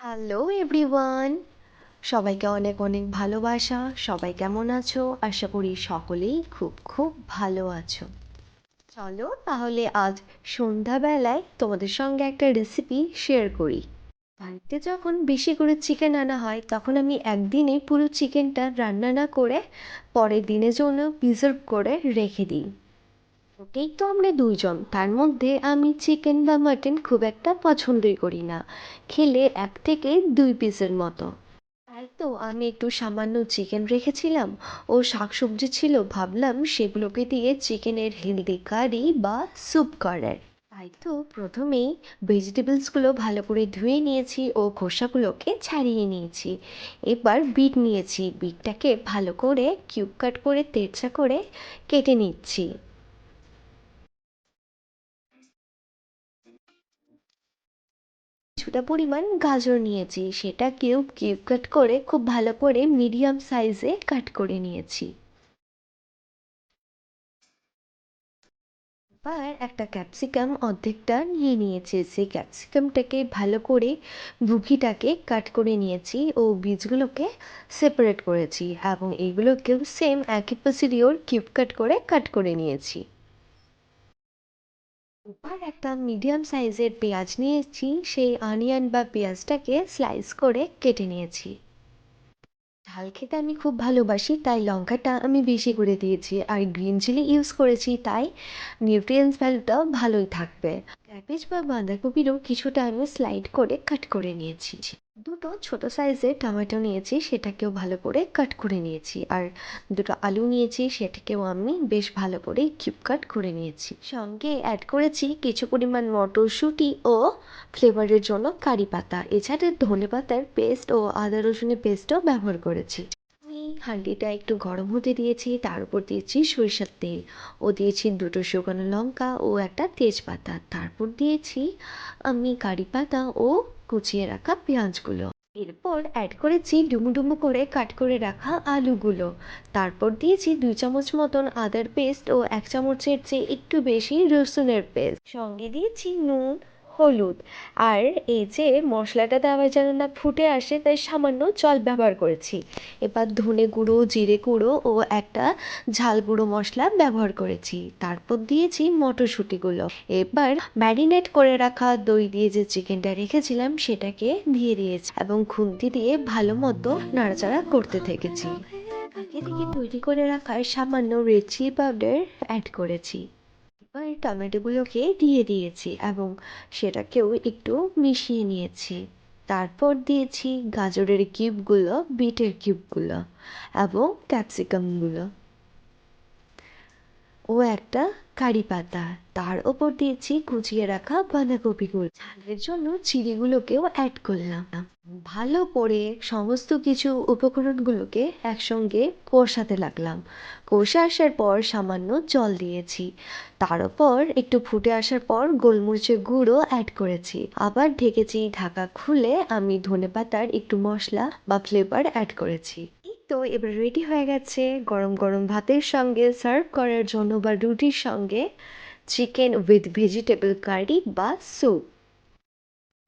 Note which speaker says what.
Speaker 1: Hello everyone, সবাইকে অনেক অনেক ভালোবাসা। সবাই কেমন আছো? আশা করি সকলেই খুব খুব ভালো আছো। চলো তাহলে আজ সন্ধ্যাবেলায় তোমাদের সঙ্গে একটা রেসিপি শেয়ার করি। বাড়িতে যখন বেশি করে চিকেন আনা হয় তখন আমি একদিনে পুরো চিকেনটা রান্না না করে পরের দিনের জন্য প্রিজার্ভ করে রেখে দিই। ওটাই তো আমরা দুইজন, তার মধ্যে আমি চিকেন বা মাটন খুব একটা পছন্দই করি না, খেলে 1 থেকে 2 পিসের মতো। তাই তো আমি একটু সামান্য চিকেন রেখেছিলাম ও শাকসবজি ছিল, ভাবলাম সেগুলোকে দিয়ে চিকেনের হেলদি কারি বা স্যুপ করার। তাই তো প্রথমেই ভেজিটেবলসগুলো ভালো করে ধুয়ে নিয়েছি ও খোসাগুলোকে ছাড়িয়ে নিয়েছি। এবার বিট নিয়েছি, বিটটাকে ভালো করে কিউব কাট করে তেরচা করে কেটে নিচ্ছি। কিছুটা পরিমাণ গাজর নিয়েছি, সেটা কিউব কিউব কাট করে খুব ভালো করে মিডিয়াম সাইজে কাট করে নিয়েছি। এবার একটা ক্যাপসিকাম অর্ধেকটা নিয়ে নিয়েছি, সেই ক্যাপসিকামটাকে ভালো করে বুকিটাকে কাট করে নিয়েছি ও বীজগুলোকে সেপারেট করেছি এবং এইগুলোকেও সেম একই প্রসিডিওর কিউব কাট করে নিয়েছি। এবার একটা মিডিয়াম সাইজের পেঁয়াজ নিয়েছি, সেই অনিয়ন বা পেঁয়াজটাকে স্লাইস করে কেটে নিয়েছি। ঝাল খেতে আমি খুব ভালোবাসি, তাই লঙ্কাটা আমি বেশি করে দিয়েছি, আর গ্রিন চিলি ইউজ করেছি, তাই নিউট্রিয়েন্টস ভ্যালুটাও ভালোই থাকবে। ক্যাবেজ বা বাঁধাকপিরও কিছুটা আমি স্লাইড করে কাট করে নিয়েছি। দুটো ছোট সাইজের টমেটো নিয়েছি, সেটাকেও ভালো করে কাট করে নিয়েছি, আর দুটো আলু নিয়েছি, সেটাকেও আমি বেশ ভালো করে কিউব কাট করে নিয়েছি। সঙ্গে অ্যাড করেছি কিছু পরিমাণ মটরশুঁটি ও ফ্লেভারের জন্য কারি পাতা, এছাড়া ধনে পাতার পেস্ট ও আদা রসুনের পেস্টও ব্যবহার করেছি। আমি হাঁড়িটা একটু গরম হতে দিয়েছি, তার উপর দিয়েছি সরিষার তেল ও দিয়েছি দুটো শুকনো লঙ্কা ও একটা তেজপাতা, তারপর দিয়েছি আমি কারি পাতা ও কুচিয়ে রাখা পেঁয়াজগুলো। এরপর অ্যাড করেছি ডুমু ডুমু করে কাট করে রাখা আলুগুলো। তারপর দিয়েছি 2 চামচ মতন আদার পেস্ট ও 1 চামচের চেয়ে একটু বেশি রসুনের পেস্ট, সঙ্গে দিয়েছি নুন, হলুদ। আর এই যে মশলাটা দেওয়া যেন না ফুটে আসে, তাই সামান্য জল ব্যবহার করেছি। এবার ধনে গুঁড়ো, জিরে গুঁড়ো ও একটা ঝাল গুঁড়ো মশলা ব্যবহার করেছি, তারপর দিয়েছি মটরশুঁটিগুলো। এবার ম্যারিনেট করে রাখা দই দিয়ে যে চিকেনটা রেখেছিলাম সেটাকে দিয়ে দিয়েছি এবং খুন্তি দিয়ে ভালো মতো নাড়াচাড়া করতে থেকেছি। আগে থেকে তৈরি করে রাখা সামান্য রেড চিলি পাউডার অ্যাড করেছি। এবার টমেটোগুলোকে দিয়ে দিয়েছি এবং সেটাকেও একটু মিশিয়ে নিয়েছি। তারপর দিয়েছি গাজরের কিউবগুলো, বিটের কিউবগুলো এবং ক্যাপসিকামগুলো ও একটা কারি পাতা। তার ওপর দিয়েছি কুচিয়ে রাখা বাঁধাকপিগুলো, ঝালের জন্য চিলিগুলোকেও অ্যাড করলাম। ভালো করে সমস্ত কিছু উপকরণগুলোকে একসঙ্গে কষাতে লাগলাম। কষে আসার পর সামান্য জল দিয়েছি, তার ওপর একটু ফুটে আসার পর গোলমরিচের গুঁড়ো অ্যাড করেছি, আবার ঢেকেছি। ঢাকা খুলে আমি ধনেপাতার একটু মশলা বা ফ্লেভার অ্যাড করেছি। তো এবার রেডি হয়ে গেছে গরম গরম ভাতের সঙ্গে সার্ভ করার জন্য বা রুটির সঙ্গে চিকেন উইথ ভেজিটেবল কারি বা স্যুপ।